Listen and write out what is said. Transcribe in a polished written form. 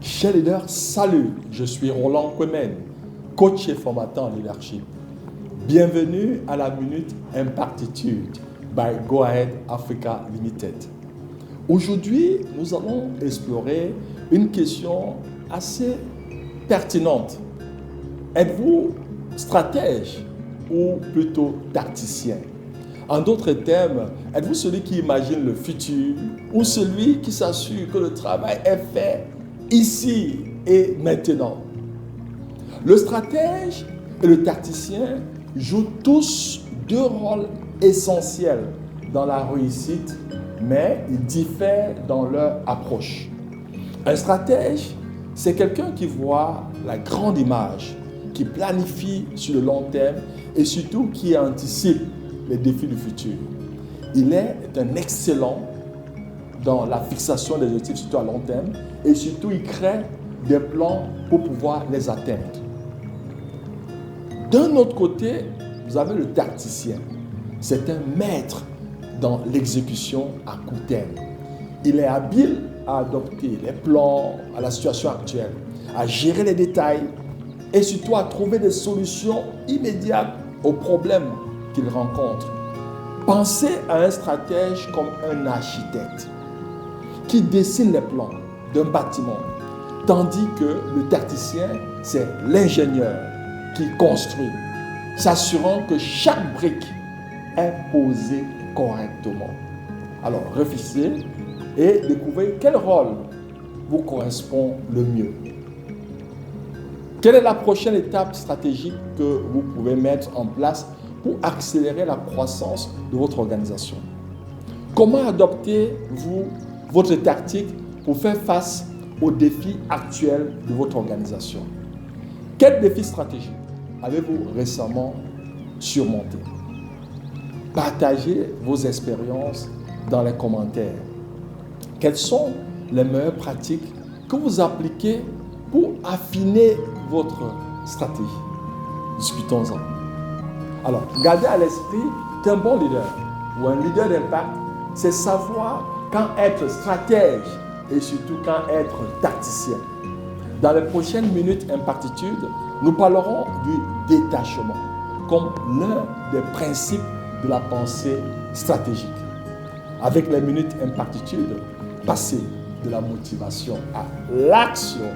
Chers leaders, salut, je suis Roland Kwemen, coach et formateur en leadership. Bienvenue à la Minute Impactitude by Go Ahead Africa Limited. Aujourd'hui, nous allons explorer une question assez pertinente. Êtes-vous stratège ou plutôt tacticien? En d'autres termes, êtes-vous celui qui imagine le futur ou celui qui s'assure que le travail est fait ici et maintenant? Le stratège et le tacticien jouent tous deux rôles essentiels dans la réussite, mais ils diffèrent dans leur approche. Un stratège, c'est quelqu'un qui voit la grande image, qui planifie sur le long terme et surtout qui anticipe les défis du futur. Il est un excellent dans la fixation des objectifs, surtout à long terme, et surtout il crée des plans pour pouvoir les atteindre. D'un autre côté, vous avez le tacticien. C'est un maître dans l'exécution à court terme. Il est habile à adopter les plans à la situation actuelle, à gérer les détails et surtout à trouver des solutions immédiates aux problèmes qu'il rencontre. Pensez à un stratège comme un architecte qui dessine les plans d'un bâtiment, tandis que le tacticien, c'est l'ingénieur qui construit, s'assurant que chaque brique est posée correctement. Alors, réfléchissez et découvrez quel rôle vous correspond le mieux. Quelle est la prochaine étape stratégique que vous pouvez mettre en place pour accélérer la croissance de votre organisation? Comment adoptez-vous votre tactique pour faire face aux défis actuels de votre organisation? Quels défis stratégiques avez-vous récemment surmontés? Partagez vos expériences dans les commentaires. Quelles sont les meilleures pratiques que vous appliquez pour affiner votre stratégie? Discutons-en. Alors, gardez à l'esprit qu'un bon leader ou un leader d'impact, c'est savoir quand être stratège et surtout quand être tacticien. Dans les prochaines minutes Impactitude, nous parlerons du détachement comme l'un des principes de la pensée stratégique. Avec les minutes Impactitude, passez de la motivation à l'action